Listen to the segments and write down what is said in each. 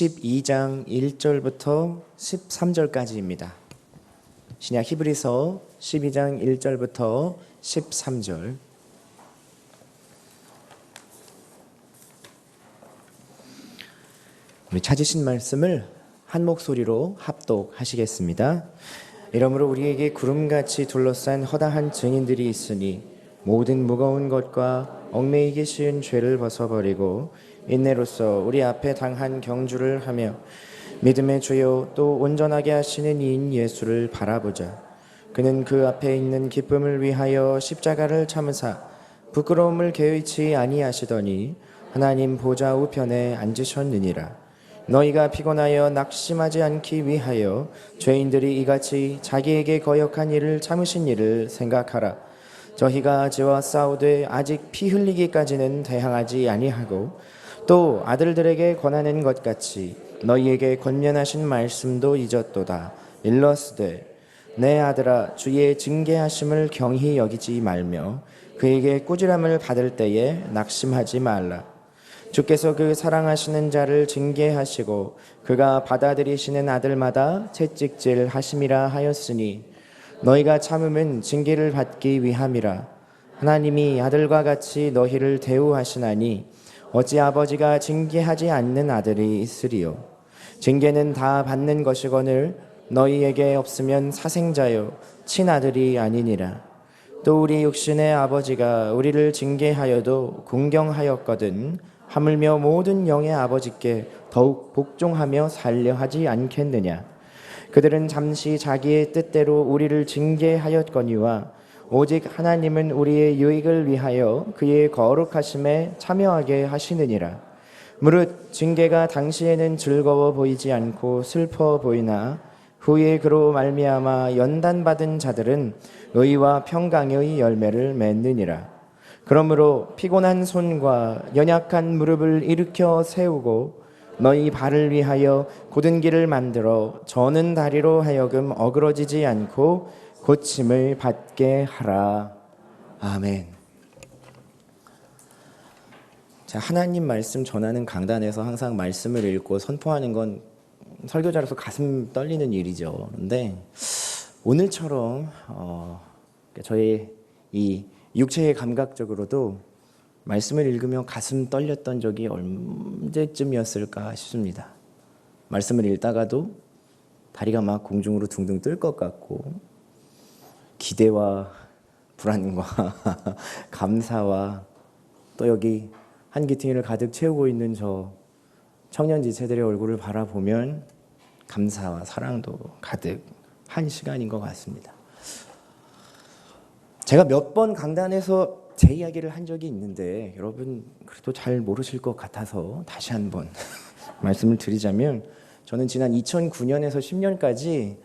12장 1절부터 13절까지입니다. 신약 히브리서 12장 1절부터 13절. 우리 찾으신 말씀을 한 목소리로 합독하시겠습니다. 이러므로 우리에게 구름같이 둘러싼 허다한 증인들이 있으니 모든 무거운 것과 얽매이기 쉬운 죄를 벗어버리고 인내로써 우리 앞에 당한 경주를 하며 믿음의 주요 또 온전하게 하시는 이인 예수를 바라보자. 그는 그 앞에 있는 기쁨을 위하여 십자가를 참으사 부끄러움을 개의치 아니하시더니 하나님 보좌 우편에 앉으셨느니라. 너희가 피곤하여 낙심하지 않기 위하여 죄인들이 이같이 자기에게 거역한 일을 참으신 일을 생각하라. 저희가 죄와 싸우되 아직 피 흘리기까지는 대항하지 아니하고 또 아들들에게 권하는 것 같이 너희에게 권면하신 말씀도 잊었도다. 일러스되 내 아들아 주의 징계하심을 경히 여기지 말며 그에게 꾸지람을 받을 때에 낙심하지 말라. 주께서 그 사랑하시는 자를 징계하시고 그가 받아들이시는 아들마다 채찍질 하심이라 하였으니 너희가 참음은 징계를 받기 위함이라. 하나님이 아들과 같이 너희를 대우하시나니 어찌 아버지가 징계하지 않는 아들이 있으리요. 징계는 다 받는 것이거늘 너희에게 없으면 사생자요 친아들이 아니니라. 또 우리 육신의 아버지가 우리를 징계하여도 공경하였거든 하물며 모든 영의 아버지께 더욱 복종하며 살려 하지 않겠느냐. 그들은 잠시 자기의 뜻대로 우리를 징계하였거니와 오직 하나님은 우리의 유익을 위하여 그의 거룩하심에 참여하게 하시느니라. 무릇 징계가 당시에는 즐거워 보이지 않고 슬퍼 보이나 후에 그로 말미암아 연단받은 자들은 의와 평강의 열매를 맺느니라. 그러므로 피곤한 손과 연약한 무릎을 일으켜 세우고 너희 발을 위하여 곧은 길을 만들어 저는 다리로 하여금 어그러지지 않고 고침을 받게 하라. 아멘. 자, 하나님 말씀 전하는 강단에서 항상 말씀을 읽고 선포하는 건 설교자로서 가슴 떨리는 일이죠. 그런데 오늘처럼 저희 이 육체의 감각적으로도 말씀을 읽으며 가슴 떨렸던 적이 언제쯤이었을까 싶습니다. 말씀을 읽다가도 다리가 막 공중으로 둥둥 뜰 것 같고 기대와 불안과 감사와 또 여기 한기퉁이를 가득 채우고 있는 저 청년 지체들의 얼굴을 바라보면 감사와 사랑도 가득한 시간인 것 같습니다. 제가 몇 번 강단에서 제 이야기를 한 적이 있는데 여러분 그래도 잘 모르실 것 같아서 다시 한번 말씀을 드리자면 저는 지난 2009년에서 10년까지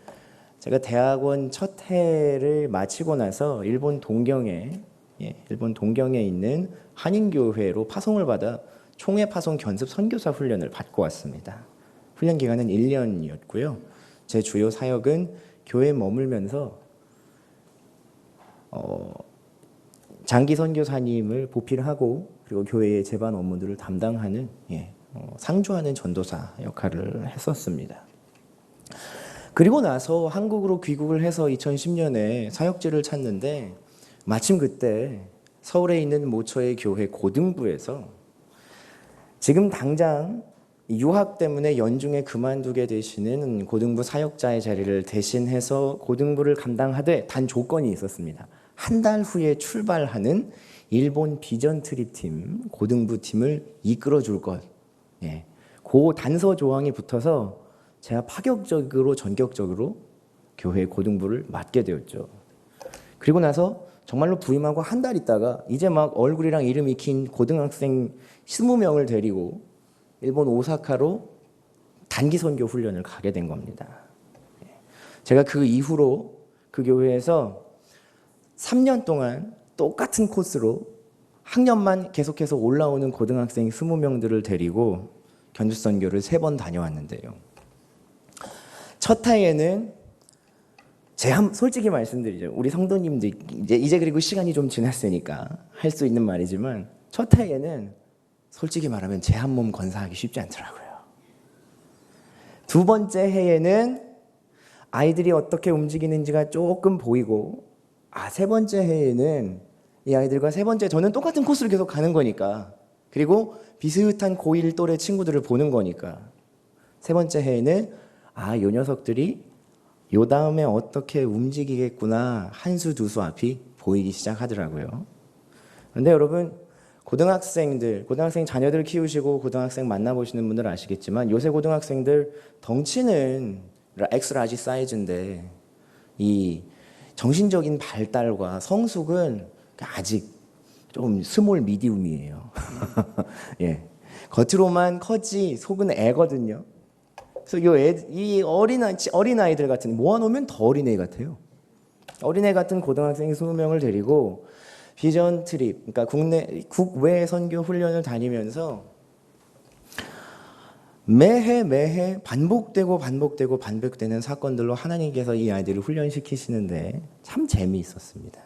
제가 대학원 첫 해를 마치고 나서 일본 동경에 있는 한인교회로 파송을 받아 총회 파송 견습 선교사 훈련을 받고 왔습니다. 훈련 기간은 1년이었고요. 제 주요 사역은 교회에 머물면서 장기 선교사님을 보필하고 그리고 교회의 제반 업무들을 담당하는 상주하는 전도사 역할을 했었습니다. 그리고 나서 한국으로 귀국을 해서 2010년에 사역지를 찾는데 마침 그때 서울에 있는 모처의 교회 고등부에서 지금 당장 유학 때문에 연중에 그만두게 되시는 고등부 사역자의 자리를 대신해서 고등부를 감당하되 단 조건이 있었습니다. 한 달 후에 출발하는 일본 비전 트립 팀, 고등부 팀을 이끌어 줄 것. 그 단서 조항이 붙어서 제가 파격적으로 전격적으로 교회 고등부를 맡게 되었죠. 그리고 나서 정말로 부임하고 한 달 있다가 이제 막 얼굴이랑 이름 익힌 고등학생 20명을 데리고 일본 오사카로 단기 선교 훈련을 가게 된 겁니다. 제가 그 이후로 그 교회에서 3년 동안 똑같은 코스로 학년만 계속해서 올라오는 고등학생 20명들을 데리고 견주 선교를 3번 다녀왔는데요. 첫 해에는 솔직히 말씀드리죠. 우리 성도님들 이제 그리고 시간이 좀 지났으니까 할 수 있는 말이지만 첫 해에는 솔직히 말하면 제 한 몸 건사하기 쉽지 않더라고요. 두 번째 해에는 아이들이 어떻게 움직이는지가 조금 보이고, 세 번째 해에는 이 아이들과 세 번째, 저는 똑같은 코스를 계속 가는 거니까, 그리고 비슷한 고1 또래 친구들을 보는 거니까, 세 번째 해에는 요 녀석들이 요 다음에 어떻게 움직이겠구나, 한 수 두 수 앞이 보이기 시작하더라고요. 그런데 여러분, 고등학생 자녀들 키우시고 고등학생 만나보시는 분들 아시겠지만, 요새 고등학생들 덩치는 엑스라지 사이즈인데 이 정신적인 발달과 성숙은 아직 좀 스몰 미디움이에요. 예. 겉으로만 커지 속은 애거든요. 그래서 이 어린아이들 같은, 모아놓으면 더 어린애 같아요. 어린애 같은 고등학생 20명을 데리고 비전 트립, 그러니까 국외 선교 훈련을 다니면서 매해 반복되는 사건들로 하나님께서 이 아이들을 훈련시키시는데 참 재미있었습니다.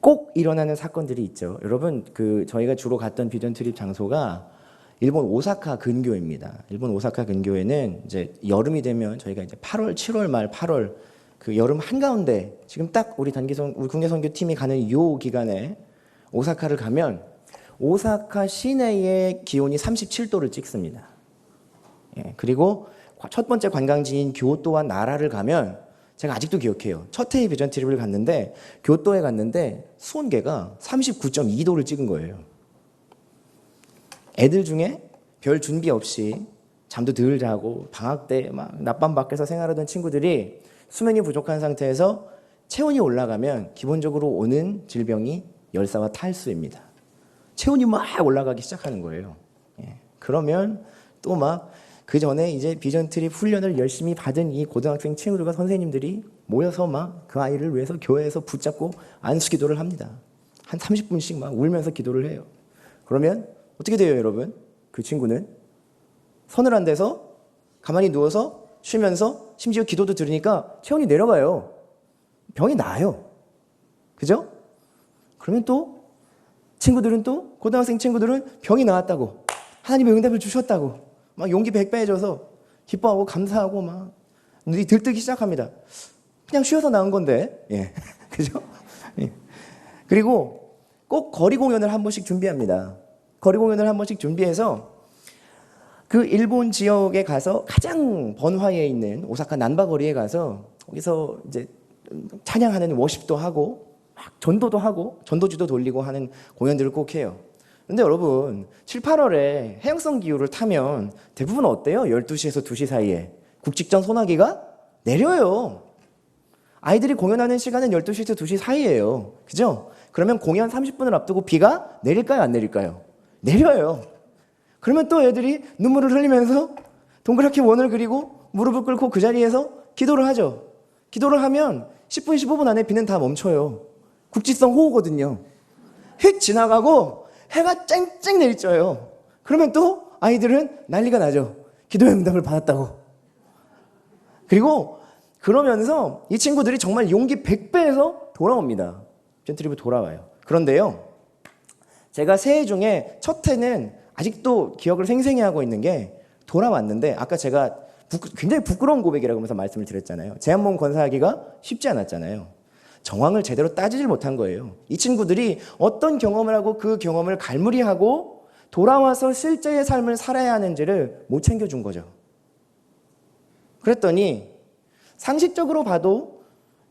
꼭 일어나는 사건들이 있죠. 여러분, 저희가 주로 갔던 비전 트립 장소가 일본 오사카 근교입니다. 일본 오사카 근교에는 이제 여름이 되면 저희가 이제 8월, 7월 말 8월 그 여름 한가운데, 지금 딱 우리 국내 선교 팀이 가는 요 기간에 오사카를 가면 오사카 시내의 기온이 37도를 찍습니다. 예, 그리고 첫 번째 관광지인 교토와 나라를 가면, 제가 아직도 기억해요. 첫 해의 비전 트립을 갔는데 교토에 갔는데 수온계가 39.2도를 찍은 거예요. 애들 중에 별 준비 없이 잠도 덜 자고 방학 때 막 낮밤 밖에서 생활하던 친구들이 수면이 부족한 상태에서 체온이 올라가면 기본적으로 오는 질병이 열사와 탈수입니다. 체온이 막 올라가기 시작하는 거예요. 예. 그러면 또 막 그 전에 이제 비전 트립 훈련을 열심히 받은 이 고등학생 친구들과 선생님들이 모여서 막 그 아이를 위해서 교회에서 붙잡고 안수 기도를 합니다. 한 30분씩 막 울면서 기도를 해요. 그러면 어떻게 돼요, 여러분? 그 친구는 서늘한데서 가만히 누워서 쉬면서 심지어 기도도 들으니까 체온이 내려가요. 병이 나아요. 그죠? 그러면 또 고등학생 친구들은 병이 나았다고, 하나님의 응답을 주셨다고 막 용기 백배해져서 기뻐하고 감사하고 막 눈이 들뜨기 시작합니다. 그냥 쉬어서 나은 건데, 예, 그죠? 예. 그리고 꼭 거리 공연을 한 번씩 준비합니다. 거리 공연을 한 번씩 준비해서 그 일본 지역에 가서 가장 번화에 있는 오사카 난바거리에 가서 거기서 이제 찬양하는 워십도 하고 막 전도도 하고 전도지도 돌리고 하는 공연들을 꼭 해요. 근데 여러분, 7, 8월에 해양성 기후를 타면 대부분 어때요? 12시에서 2시 사이에 국직전 소나기가 내려요. 아이들이 공연하는 시간은 12시에서 2시 사이예요. 그죠? 그러면 공연 30분을 앞두고 비가 내릴까요, 안 내릴까요? 내려요. 그러면 또 애들이 눈물을 흘리면서 동그랗게 원을 그리고 무릎을 꿇고 그 자리에서 기도를 하죠. 기도를 하면 10분, 15분 안에 비는 다 멈춰요. 국지성 호우거든요. 휙 지나가고 해가 쨍쨍 내리쬐요. 그러면 또 아이들은 난리가 나죠. 기도의 응답을 받았다고. 그리고 그러면서 이 친구들이 정말 용기 100배에서 돌아옵니다. 젠트리브 돌아와요. 그런데요, 제가 새해 중에 첫 해는 아직도 기억을 생생히 하고 있는 게, 돌아왔는데 아까 제가 굉장히 부끄러운 고백이라고 하면서 말씀을 드렸잖아요. 제 한 몸 건사하기가 쉽지 않았잖아요. 정황을 제대로 따지질 못한 거예요. 이 친구들이 어떤 경험을 하고 그 경험을 갈무리하고 돌아와서 실제의 삶을 살아야 하는지를 못 챙겨준 거죠. 그랬더니 상식적으로 봐도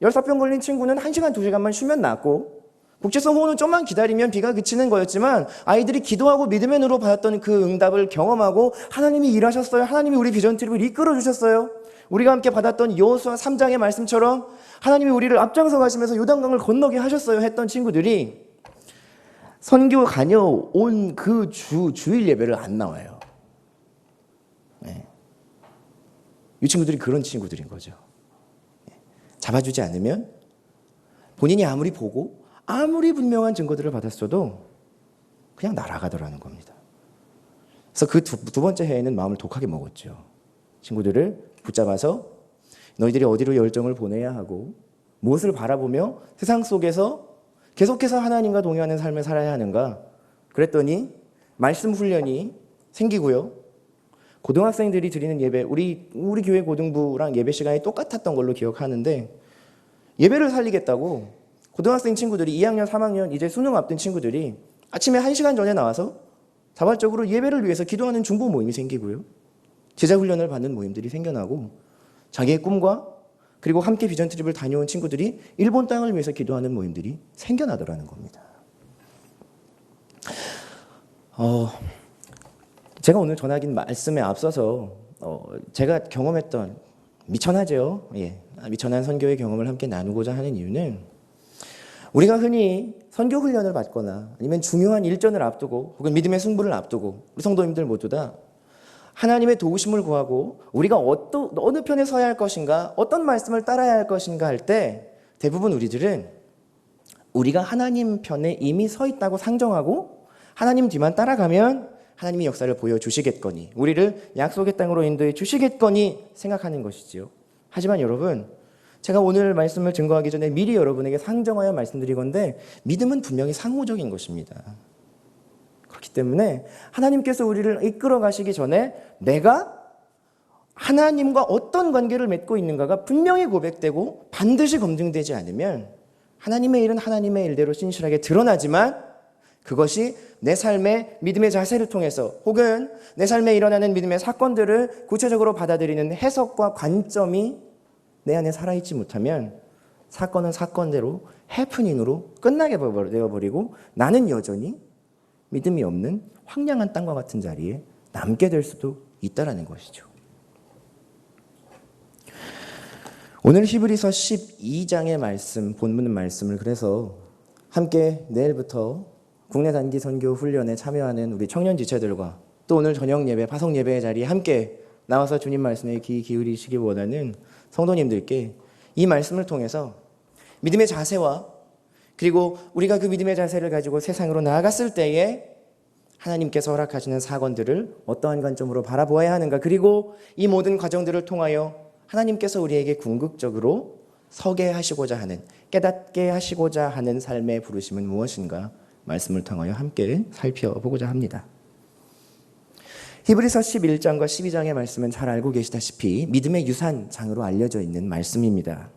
열사병 걸린 친구는 1시간, 2시간만 쉬면 낫고, 국제성 호우는 좀만 기다리면 비가 그치는 거였지만, 아이들이 기도하고 믿음의 눈으로 받았던 그 응답을 경험하고 하나님이 일하셨어요. 하나님이 우리 비전 트립을 이끌어 주셨어요. 우리가 함께 받았던 여호수아 3장의 말씀처럼 하나님이 우리를 앞장서 가시면서 요단강을 건너게 하셨어요 했던 친구들이 선교 다녀온 그 주일 예배를 안 나와요. 네. 이 친구들이 그런 친구들인 거죠. 잡아주지 않으면 본인이 아무리 보고 아무리 분명한 증거들을 받았어도 그냥 날아가더라는 겁니다. 그래서 그 두 번째 해에는 마음을 독하게 먹었죠. 친구들을 붙잡아서 너희들이 어디로 열정을 보내야 하고 무엇을 바라보며 세상 속에서 계속해서 하나님과 동행하는 삶을 살아야 하는가. 그랬더니 말씀 훈련이 생기고요. 고등학생들이 드리는 예배, 우리 교회 고등부랑 예배 시간이 똑같았던 걸로 기억하는데, 예배를 살리겠다고 고등학생 친구들이 2학년, 3학년 이제 수능 앞둔 친구들이 아침에 1시간 전에 나와서 자발적으로 예배를 위해서 기도하는 중보 모임이 생기고요. 제자훈련을 받는 모임들이 생겨나고, 자기의 꿈과 그리고 함께 비전 트립을 다녀온 친구들이 일본 땅을 위해서 기도하는 모임들이 생겨나더라는 겁니다. 제가 오늘 전하긴 말씀에 앞서서 제가 경험했던 미천하죠. 미천한 선교의 경험을 함께 나누고자 하는 이유는, 우리가 흔히 선교 훈련을 받거나 아니면 중요한 일전을 앞두고 혹은 믿음의 승부를 앞두고 우리 성도님들 모두 다 하나님의 도우심을 구하고 우리가 어느 편에 서야 할 것인가, 어떤 말씀을 따라야 할 것인가 할 때 대부분 우리들은 우리가 하나님 편에 이미 서 있다고 상정하고 하나님 뒤만 따라가면 하나님의 역사를 보여주시겠거니, 우리를 약속의 땅으로 인도해 주시겠거니 생각하는 것이지요. 하지만 여러분, 제가 오늘 말씀을 증거하기 전에 미리 여러분에게 상정하여 말씀드리건대, 믿음은 분명히 상호적인 것입니다. 그렇기 때문에 하나님께서 우리를 이끌어 가시기 전에 내가 하나님과 어떤 관계를 맺고 있는가가 분명히 고백되고 반드시 검증되지 않으면 하나님의 일은 하나님의 일대로 신실하게 드러나지만, 그것이 내 삶의 믿음의 자세를 통해서 혹은 내 삶에 일어나는 믿음의 사건들을 구체적으로 받아들이는 해석과 관점이 내 안에 살아있지 못하면 사건은 사건대로 해프닝으로 끝나게 되어버리고 나는 여전히 믿음이 없는 황량한 땅과 같은 자리에 남게 될 수도 있다는 것이죠. 오늘 히브리서 12장의 말씀, 본문 말씀을 그래서 함께 내일부터 국내 단기 선교 훈련에 참여하는 우리 청년 지체들과 또 오늘 저녁 예배, 파송 예배의 자리에 함께 나와서 주님 말씀에 귀 기울이시기 원하는 성도님들께 이 말씀을 통해서 믿음의 자세와 그리고 우리가 그 믿음의 자세를 가지고 세상으로 나아갔을 때에 하나님께서 허락하시는 사건들을 어떠한 관점으로 바라보아야 하는가, 그리고 이 모든 과정들을 통하여 하나님께서 우리에게 궁극적으로 서게 하시고자 하는, 깨닫게 하시고자 하는 삶의 부르심은 무엇인가 말씀을 통하여 함께 살펴보고자 합니다. 히브리서 11장과 12장의 말씀은 잘 알고 계시다시피 믿음의 유산장으로 알려져 있는 말씀입니다.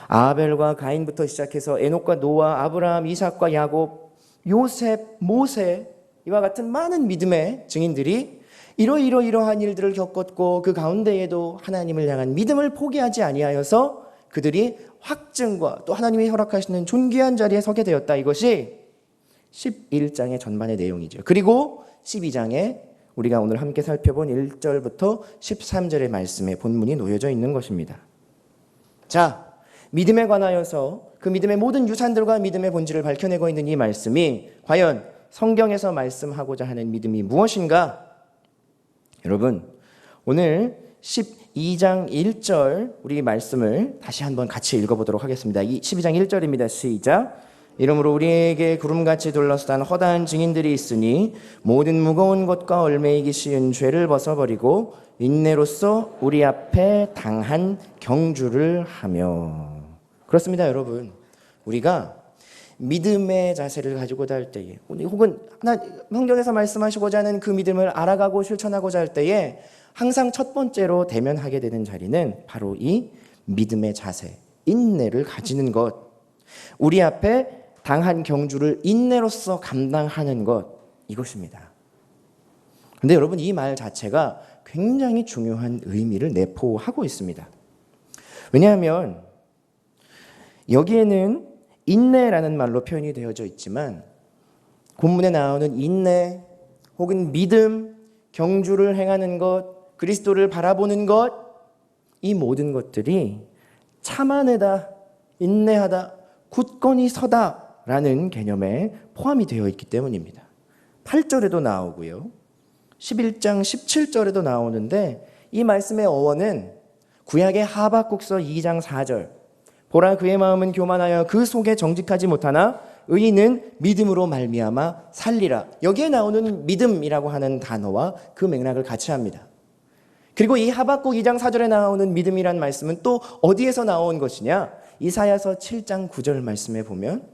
아벨과 가인부터 시작해서 에녹과 노아, 아브라함, 이삭과 야곱, 요셉, 모세, 이와 같은 많은 믿음의 증인들이 이러한 일들을 겪었고 그 가운데에도 하나님을 향한 믿음을 포기하지 아니하여서 그들이 확증과 또 하나님이 허락하시는 존귀한 자리에 서게 되었다. 이것이 11장의 전반의 내용이죠. 그리고 12장에 우리가 오늘 함께 살펴본 1절부터 13절의 말씀에 본문이 놓여져 있는 것입니다. 자, 믿음에 관하여서 그 믿음의 모든 유산들과 믿음의 본질을 밝혀내고 있는 이 말씀이 과연 성경에서 말씀하고자 하는 믿음이 무엇인가? 여러분, 오늘 12장 1절 우리 말씀을 다시 한번 같이 읽어보도록 하겠습니다. 12장 1절입니다. 시작. 이러므로 우리에게 구름같이 둘러싼 허다한 증인들이 있으니 모든 무거운 것과 얽매이기 쉬운 죄를 벗어버리고 인내로써 우리 앞에 당한 경주를 하며. 그렇습니다, 여러분. 우리가 믿음의 자세를 가지고자 할 때에 혹은 성경에서 말씀하시고자 하는 그 믿음을 알아가고 실천하고자 할 때에 항상 첫 번째로 대면하게 되는 자리는 바로 이 믿음의 자세, 인내를 가지는 것, 우리 앞에 당한 경주를 인내로서 감당하는 것, 이것입니다. 그런데 여러분, 이 말 자체가 굉장히 중요한 의미를 내포하고 있습니다. 왜냐하면 여기에는 인내라는 말로 표현이 되어져 있지만 본문에 나오는 인내 혹은 믿음, 경주를 행하는 것, 그리스도를 바라보는 것, 이 모든 것들이 참아내다, 인내하다, 굳건히 서다라는 개념에 포함이 되어 있기 때문입니다. 8절에도 나오고요. 11장 17절에도 나오는데 이 말씀의 어원은 구약의 하박국서 2장 4절, 보라 그의 마음은 교만하여 그 속에 정직하지 못하나 의인은 믿음으로 말미암아 살리라. 여기에 나오는 믿음이라고 하는 단어와 그 맥락을 같이 합니다. 그리고 이 하박국 2장 4절에 나오는 믿음이란 말씀은 또 어디에서 나온 것이냐? 이사야서 7장 9절 말씀에 보면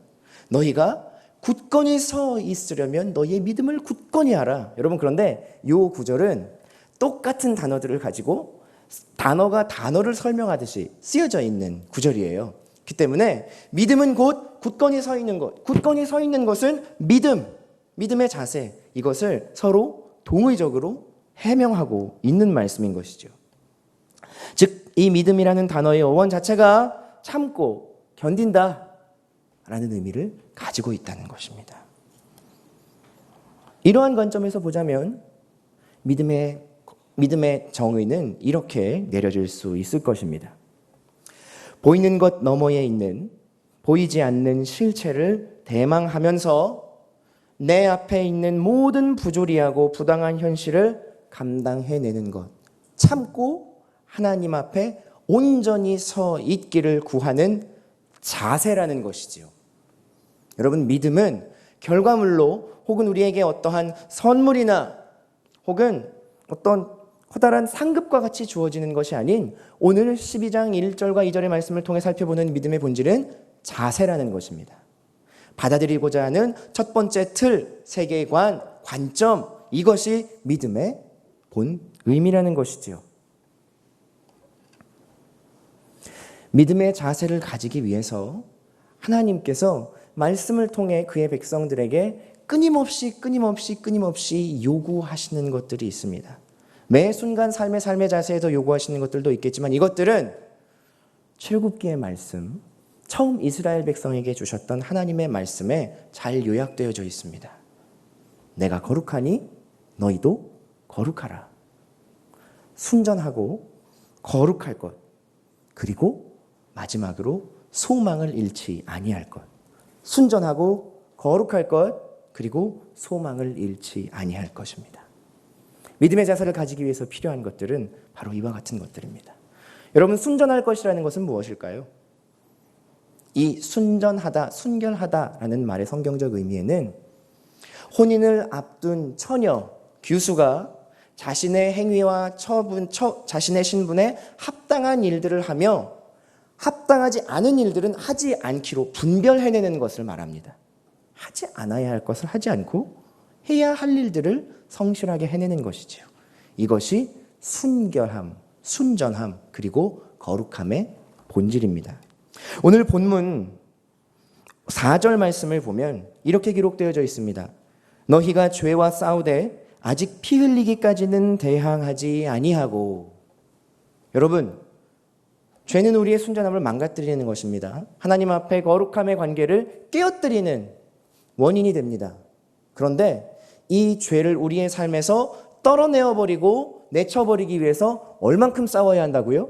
너희가 굳건히 서 있으려면 너희의 믿음을 굳건히 하라. 여러분, 그런데 이 구절은 똑같은 단어들을 가지고 단어가 단어를 설명하듯이 쓰여져 있는 구절이에요. 그 때문에 믿음은 곧 굳건히 서 있는 것, 굳건히 서 있는 것은 믿음의 자세, 이것을 서로 동의적으로 해명하고 있는 말씀인 것이죠. 즉, 이 믿음이라는 단어의 어원 자체가 참고 견딘다 라는 의미를 가지고 있다는 것입니다. 이러한 관점에서 보자면 믿음의 정의는 이렇게 내려질 수 있을 것입니다. 보이는 것 너머에 있는 보이지 않는 실체를 대망하면서 내 앞에 있는 모든 부조리하고 부당한 현실을 감당해내는 것, 참고 하나님 앞에 온전히 서 있기를 구하는 자세라는 것이지요. 여러분, 믿음은 결과물로 혹은 우리에게 어떠한 선물이나 혹은 어떤 커다란 상급과 같이 주어지는 것이 아닌 오늘 12장 1절과 2절의 말씀을 통해 살펴보는 믿음의 본질은 자세라는 것입니다. 받아들이고자 하는 첫 번째 틀, 세계관, 관점, 이것이 믿음의 본 의미라는 것이지요. 믿음의 자세를 가지기 위해서 하나님께서 말씀을 통해 그의 백성들에게 끊임없이 요구하시는 것들이 있습니다. 매 순간 삶의 자세에서 요구하시는 것들도 있겠지만 이것들은 출애굽기의 말씀, 처음 이스라엘 백성에게 주셨던 하나님의 말씀에 잘 요약되어져 있습니다. 내가 거룩하니 너희도 거룩하라. 순전하고 거룩할 것, 그리고 마지막으로 소망을 잃지 아니할 것. 순전하고 거룩할 것, 그리고 소망을 잃지 아니할 것입니다. 믿음의 자세를 가지기 위해서 필요한 것들은 바로 이와 같은 것들입니다. 여러분, 순전할 것이라는 것은 무엇일까요? 이 순전하다, 순결하다라는 말의 성경적 의미에는 혼인을 앞둔 처녀, 규수가 자신의 행위와 자신의 신분에 합당한 일들을 하며 합당하지 않은 일들은 하지 않기로 분별해내는 것을 말합니다. 하지 않아야 할 것을 하지 않고 해야 할 일들을 성실하게 해내는 것이지요. 이것이 순결함, 순전함, 그리고 거룩함의 본질입니다. 오늘 본문 4절 말씀을 보면 이렇게 기록되어져 있습니다. 너희가 죄와 싸우되 아직 피 흘리기까지는 대항하지 아니하고. 여러분, 죄는 우리의 순전함을 망가뜨리는 것입니다. 하나님 앞에 거룩함의 관계를 깨어뜨리는 원인이 됩니다. 그런데 이 죄를 우리의 삶에서 떨어내어버리고 내쳐버리기 위해서 얼만큼 싸워야 한다고요?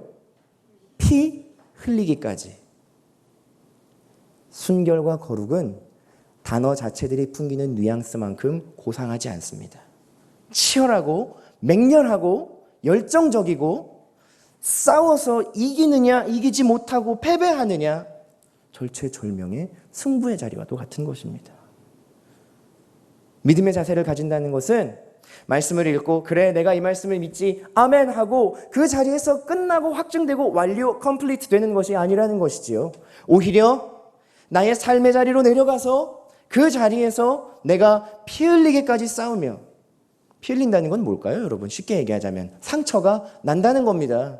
피 흘리기까지. 순결과 거룩은 단어 자체들이 풍기는 뉘앙스만큼 고상하지 않습니다. 치열하고 맹렬하고 열정적이고 싸워서 이기느냐 이기지 못하고 패배하느냐 절체절명의 승부의 자리와도 같은 것입니다. 믿음의 자세를 가진다는 것은 말씀을 읽고 그래 내가 이 말씀을 믿지 아멘 하고 그 자리에서 끝나고 확증되고 완료 컴플리트 되는 것이 아니라는 것이지요. 오히려 나의 삶의 자리로 내려가서 그 자리에서 내가 피 흘리기까지 싸우며, 피 흘린다는 건 뭘까요, 여러분? 쉽게 얘기하자면 상처가 난다는 겁니다.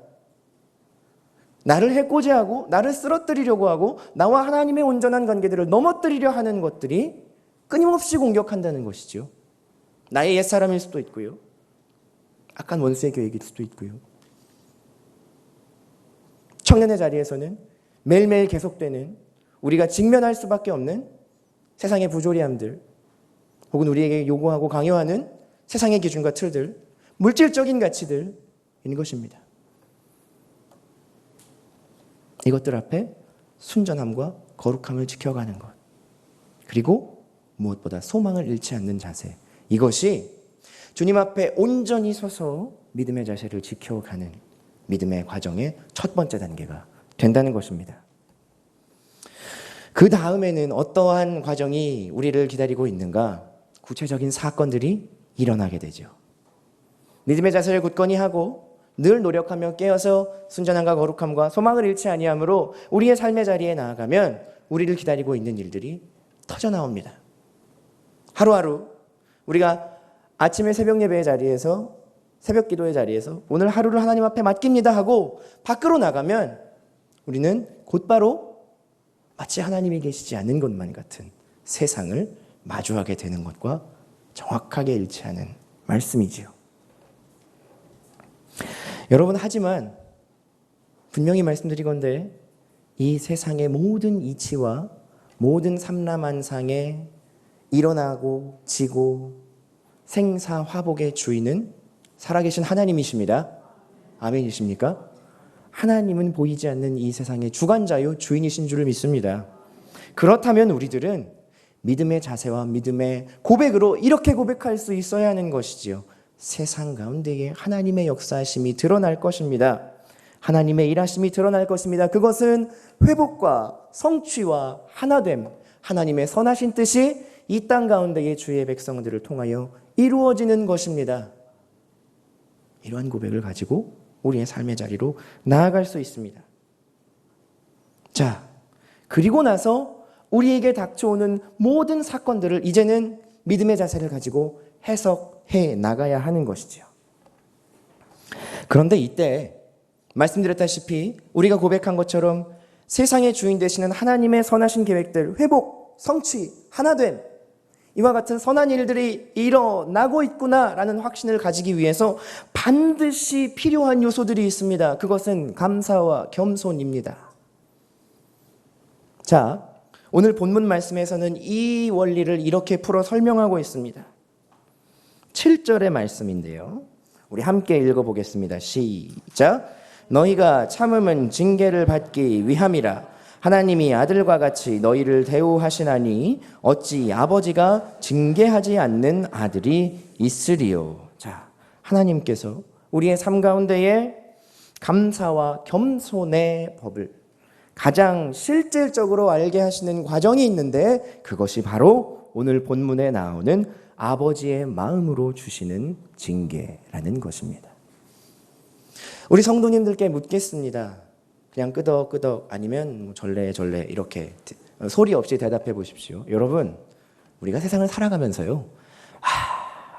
나를 해코지하고 나를 쓰러뜨리려고 하고 나와 하나님의 온전한 관계들을 넘어뜨리려 하는 것들이 끊임없이 공격한다는 것이죠. 나의 옛사람일 수도 있고요. 악한 원수의 계획일 수도 있고요. 청년의 자리에서는 매일매일 계속되는 우리가 직면할 수밖에 없는 세상의 부조리함들 혹은 우리에게 요구하고 강요하는 세상의 기준과 틀들, 물질적인 가치들인 것입니다. 이것들 앞에 순전함과 거룩함을 지켜가는 것, 그리고 무엇보다 소망을 잃지 않는 자세, 이것이 주님 앞에 온전히 서서 믿음의 자세를 지켜가는 믿음의 과정의 첫 번째 단계가 된다는 것입니다. 그 다음에는 어떠한 과정이 우리를 기다리고 있는가? 구체적인 사건들이 일어나게 되죠. 믿음의 자세를 굳건히 하고 늘 노력하며 깨어서 순전함과 거룩함과 소망을 잃지 아니함으로 우리의 삶의 자리에 나아가면 우리를 기다리고 있는 일들이 터져나옵니다. 하루하루 우리가 아침에 새벽 예배의 자리에서 새벽 기도의 자리에서 오늘 하루를 하나님 앞에 맡깁니다 하고 밖으로 나가면 우리는 곧바로 마치 하나님이 계시지 않는 것만 같은 세상을 마주하게 되는 것과 정확하게 일치하는 말씀이지요. 여러분, 하지만 분명히 말씀드리건대 이 세상의 모든 이치와 모든 삼라만상에 일어나고 지고 생사화복의 주인은 살아계신 하나님이십니다. 아멘이십니까? 하나님은 보이지 않는 이 세상의 주관자요 주인이신 줄을 믿습니다. 그렇다면 우리들은 믿음의 자세와 믿음의 고백으로 이렇게 고백할 수 있어야 하는 것이지요. 세상 가운데에 하나님의 역사하심이 드러날 것입니다. 하나님의 일하심이 드러날 것입니다. 그것은 회복과 성취와 하나됨, 하나님의 선하신 뜻이 이 땅 가운데의 주의 백성들을 통하여 이루어지는 것입니다. 이러한 고백을 가지고 우리의 삶의 자리로 나아갈 수 있습니다. 자, 그리고 나서 우리에게 닥쳐오는 모든 사건들을 이제는 믿음의 자세를 가지고 해석해 나가야 하는 것이지요. 그런데 이때 말씀드렸다시피 우리가 고백한 것처럼 세상의 주인 되시는 하나님의 선하신 계획들, 회복, 성취, 하나됨, 이와 같은 선한 일들이 일어나고 있구나라는 확신을 가지기 위해서 반드시 필요한 요소들이 있습니다. 그것은 감사와 겸손입니다. 자, 오늘 본문 말씀에서는 이 원리를 이렇게 풀어 설명하고 있습니다. 7절의 말씀인데요. 우리 함께 읽어보겠습니다. 시작. 너희가 참음은 징계를 받기 위함이라. 하나님이 아들과 같이 너희를 대우하시나니 어찌 아버지가 징계하지 않는 아들이 있으리요. 자, 하나님께서 우리의 삶 가운데에 감사와 겸손의 법을 가장 실질적으로 알게 하시는 과정이 있는데 그것이 바로 오늘 본문에 나오는 아버지의 마음으로 주시는 징계라는 것입니다. 우리 성도님들께 묻겠습니다. 그냥 끄덕끄덕 아니면 절레절레 이렇게 소리 없이 대답해 보십시오. 여러분, 우리가 세상을 살아가면서요,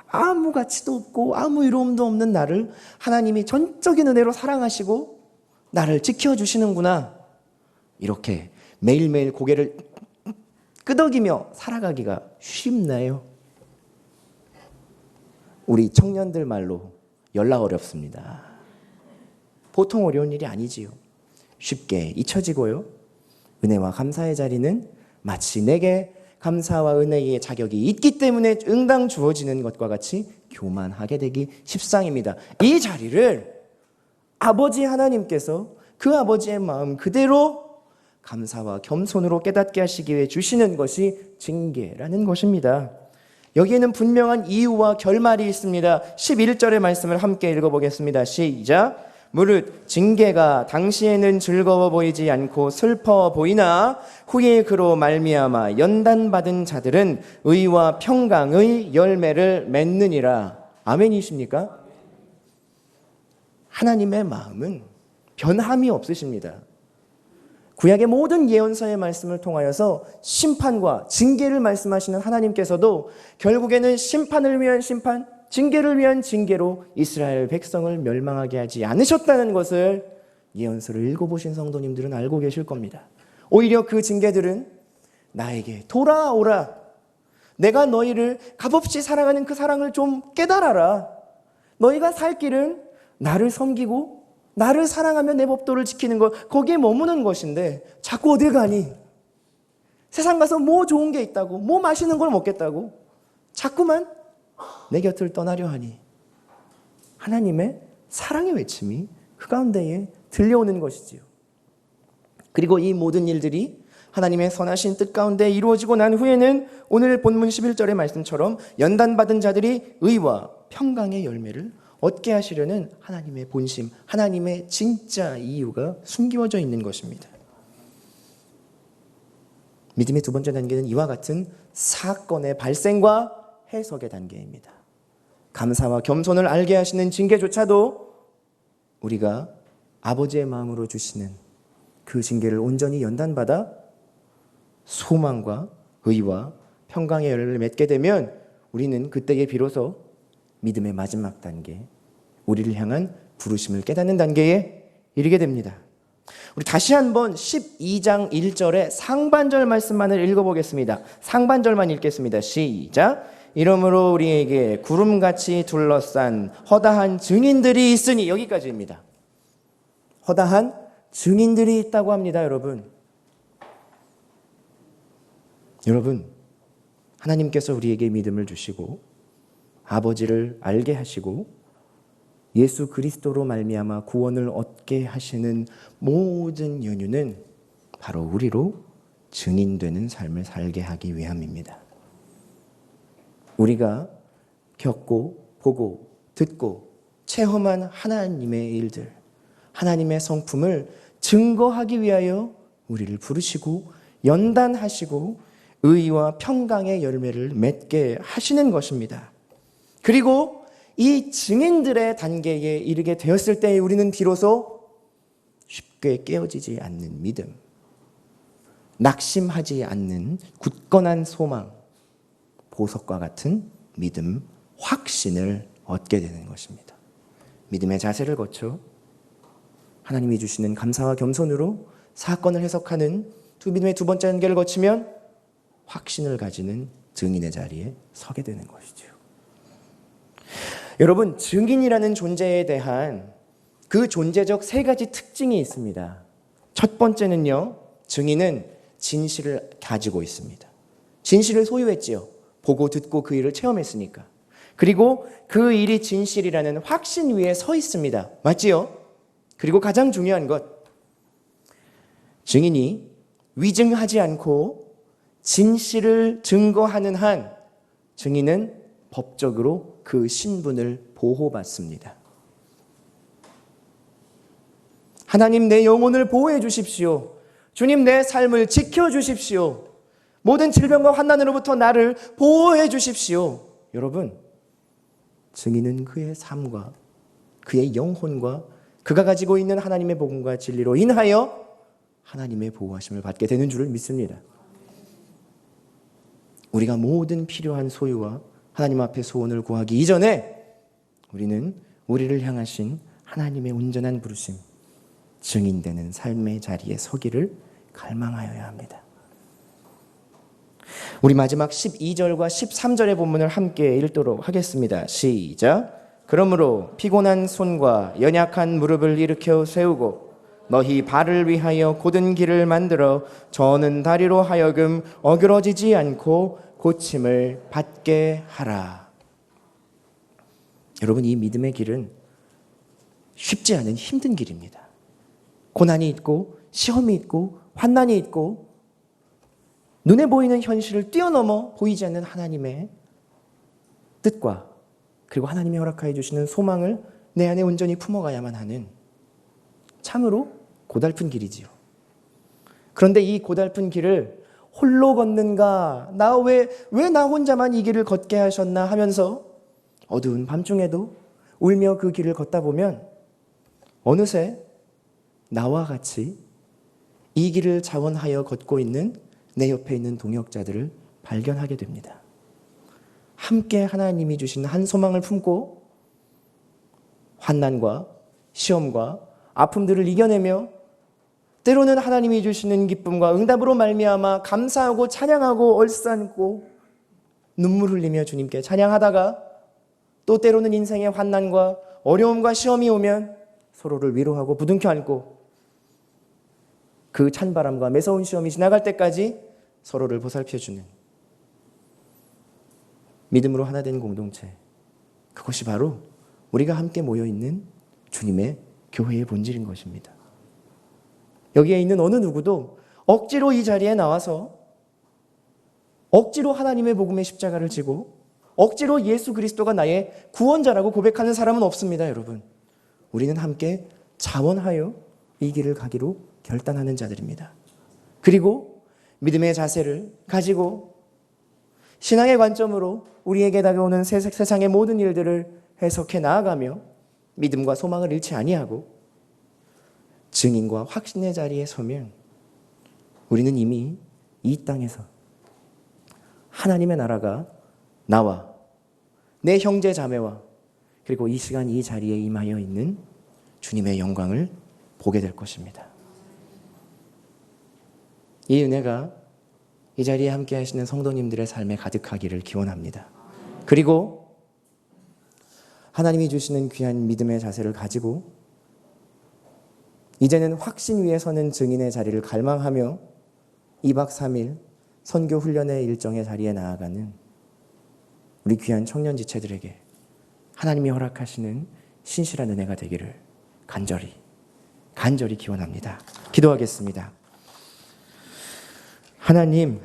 아무 가치도 없고 아무 이로움도 없는 나를 하나님이 전적인 은혜로 사랑하시고 나를 지켜주시는구나, 이렇게 매일매일 고개를 끄덕이며 살아가기가 쉽나요? 우리 청년들 말로 연락 어렵습니다. 보통 어려운 일이 아니지요. 쉽게 잊혀지고요. 은혜와 감사의 자리는 마치 내게 감사와 은혜의 자격이 있기 때문에 응당 주어지는 것과 같이 교만하게 되기 십상입니다. 이 자리를 아버지 하나님께서 그 아버지의 마음 그대로 감사와 겸손으로 깨닫게 하시기 위해 주시는 것이 징계라는 것입니다. 여기에는 분명한 이유와 결말이 있습니다. 11절의 말씀을 함께 읽어보겠습니다. 시작. 무릇 징계가 당시에는 즐거워 보이지 않고 슬퍼 보이나 후에 그로 말미암아 연단받은 자들은 의와 평강의 열매를 맺느니라. 아멘이십니까? 하나님의 마음은 변함이 없으십니다. 구약의 모든 예언서의 말씀을 통하여서 심판과 징계를 말씀하시는 하나님께서도 결국에는 심판을 위한 심판, 징계를 위한 징계로 이스라엘 백성을 멸망하게 하지 않으셨다는 것을 예언서를 읽어보신 성도님들은 알고 계실 겁니다. 오히려 그 징계들은 나에게 돌아오라, 내가 너희를 값없이 사랑하는 그 사랑을 좀 깨달아라, 너희가 살 길은 나를 섬기고 나를 사랑하며 내 법도를 지키는 것, 거기에 머무는 것인데 자꾸 어딜 가니? 세상 가서 뭐 좋은 게 있다고, 뭐 맛있는 걸 먹겠다고 자꾸만 내 곁을 떠나려 하니? 하나님의 사랑의 외침이 그 가운데에 들려오는 것이지요. 그리고 이 모든 일들이 하나님의 선하신 뜻 가운데 이루어지고 난 후에는 오늘 본문 11절의 말씀처럼 연단받은 자들이 의와 평강의 열매를 얻게 하시려는 하나님의 본심, 하나님의 진짜 이유가 숨겨져 있는 것입니다. 믿음의 두 번째 단계는 이와 같은 사건의 발생과 해석의 단계입니다. 감사와 겸손을 알게 하시는 징계조차도 우리가 아버지의 마음으로 주시는 그 징계를 온전히 연단받아 소망과 의와 평강의 열매를 맺게 되면 우리는 그때에 비로소 믿음의 마지막 단계, 우리를 향한 부르심을 깨닫는 단계에 이르게 됩니다. 우리 다시 한번 12장 1절의 상반절 말씀만을 읽어보겠습니다. 상반절만 읽겠습니다. 시작. 이러므로 우리에게 구름같이 둘러싼 허다한 증인들이 있으니, 여기까지입니다. 허다한 증인들이 있다고 합니다. 여러분, 하나님께서 우리에게 믿음을 주시고 아버지를 알게 하시고 예수 그리스도로 말미암아 구원을 얻게 하시는 모든 연유는 바로 우리로 증인되는 삶을 살게 하기 위함입니다. 우리가 겪고 보고 듣고 체험한 하나님의 일들, 하나님의 성품을 증거하기 위하여 우리를 부르시고 연단하시고 의와 평강의 열매를 맺게 하시는 것입니다. 그리고 이 증인들의 단계에 이르게 되었을 때 우리는 비로소 쉽게 깨어지지 않는 믿음, 낙심하지 않는 굳건한 소망, 보석과 같은 믿음, 확신을 얻게 되는 것입니다. 믿음의 자세를 거쳐 하나님이 주시는 감사와 겸손으로 사건을 해석하는 믿음의 두 번째 단계를 거치면 확신을 가지는 증인의 자리에 서게 되는 것이죠. 여러분, 증인이라는 존재에 대한 그 존재적 세 가지 특징이 있습니다. 첫 번째는요, 증인은 진실을 가지고 있습니다. 진실을 소유했지요. 보고 듣고 그 일을 체험했으니까. 그리고 그 일이 진실이라는 확신 위에 서 있습니다. 맞지요? 그리고 가장 중요한 것, 증인이 위증하지 않고 진실을 증거하는 한 증인은 법적으로 그 신분을 보호받습니다. 하나님, 내 영혼을 보호해 주십시오. 주님, 내 삶을 지켜 주십시오. 모든 질병과 환난으로부터 나를 보호해 주십시오. 여러분, 증인은 그의 삶과 그의 영혼과 그가 가지고 있는 하나님의 복음과 진리로 인하여 하나님의 보호하심을 받게 되는 줄을 믿습니다. 우리가 모든 필요한 소유와 하나님 앞에 소원을 구하기 이전에 우리는 우리를 향하신 하나님의 온전한 부르심, 증인되는 삶의 자리에 서기를 갈망하여야 합니다. 우리 마지막 12절과 13절의 본문을 함께 읽도록 하겠습니다. 시작. 그러므로 피곤한 손과 연약한 무릎을 일으켜 세우고 너희 발을 위하여 곧은 길을 만들어 저는 다리로 하여금 어그러지지 않고 고침을 받게 하라. 여러분, 이 믿음의 길은 쉽지 않은 힘든 길입니다. 고난이 있고 시험이 있고 환난이 있고 눈에 보이는 현실을 뛰어넘어 보이지 않는 하나님의 뜻과 그리고 하나님이 허락하여 주시는 소망을 내 안에 온전히 품어가야만 하는 참으로 고달픈 길이지요. 그런데 이 고달픈 길을 홀로 걷는가, 왜 나 혼자만 이 길을 걷게 하셨나 하면서 어두운 밤중에도 울며 그 길을 걷다 보면 어느새 나와 같이 이 길을 자원하여 걷고 있는 내 옆에 있는 동역자들을 발견하게 됩니다. 함께 하나님이 주신 한 소망을 품고 환난과 시험과 아픔들을 이겨내며 때로는 하나님이 주시는 기쁨과 응답으로 말미암아 감사하고 찬양하고 얼싸안고 눈물 흘리며 주님께 찬양하다가 또 때로는 인생의 환난과 어려움과 시험이 오면 서로를 위로하고 부둥켜 안고 그 찬바람과 매서운 시험이 지나갈 때까지 서로를 보살펴주는 믿음으로 하나 된 공동체, 그것이 바로 우리가 함께 모여있는 주님의 교회의 본질인 것입니다. 여기에 있는 어느 누구도 억지로 이 자리에 나와서 억지로 하나님의 복음의 십자가를 지고 억지로 예수 그리스도가 나의 구원자라고 고백하는 사람은 없습니다. 여러분, 우리는 함께 자원하여 이 길을 가기로 결단하는 자들입니다. 그리고 믿음의 자세를 가지고 신앙의 관점으로 우리에게 다가오는 세상의 모든 일들을 해석해 나아가며 믿음과 소망을 잃지 아니하고 증인과 확신의 자리에 서면 우리는 이미 이 땅에서 하나님의 나라가 나와 내 형제 자매와 그리고 이 시간 이 자리에 임하여 있는 주님의 영광을 보게 될 것입니다. 이 은혜가 이 자리에 함께 하시는 성도님들의 삶에 가득하기를 기원합니다. 그리고 하나님이 주시는 귀한 믿음의 자세를 가지고 이제는 확신 위에 서는 증인의 자리를 갈망하며 2박 3일 선교 훈련의 일정의 자리에 나아가는 우리 귀한 청년 지체들에게 하나님이 허락하시는 신실한 은혜가 되기를 간절히 기원합니다. 기도하겠습니다. 하나님,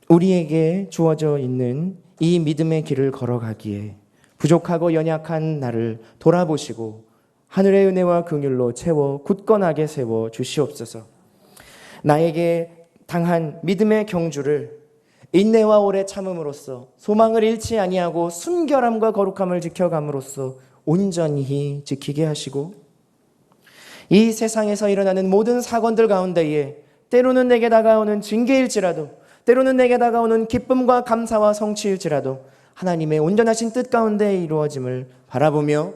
우리에게 주어져 있는 이 믿음의 길을 걸어가기에 부족하고 연약한 나를 돌아보시고 하늘의 은혜와 긍휼로 채워 굳건하게 세워 주시옵소서. 나에게 당한 믿음의 경주를 인내와 오래 참음으로써 소망을 잃지 아니하고 순결함과 거룩함을 지켜감으로써 온전히 지키게 하시고 이 세상에서 일어나는 모든 사건들 가운데에 때로는 내게 다가오는 징계일지라도 때로는 내게 다가오는 기쁨과 감사와 성취일지라도 하나님의 온전하신 뜻 가운데 이루어짐을 바라보며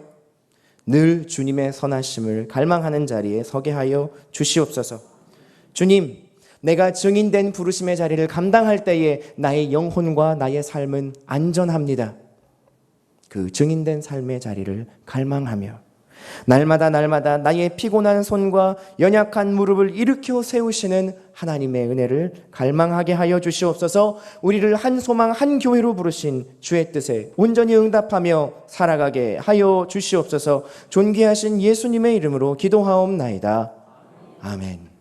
늘 주님의 선하심을 갈망하는 자리에 서게 하여 주시옵소서. 주님, 내가 증인된 부르심의 자리를 감당할 때에 나의 영혼과 나의 삶은 안전합니다. 그 증인된 삶의 자리를 갈망하며 날마다 나의 피곤한 손과 연약한 무릎을 일으켜 세우시는 하나님의 은혜를 갈망하게 하여 주시옵소서. 우리를 한 소망 한 교회로 부르신 주의 뜻에 온전히 응답하며 살아가게 하여 주시옵소서. 존귀하신 예수님의 이름으로 기도하옵나이다. 아멘.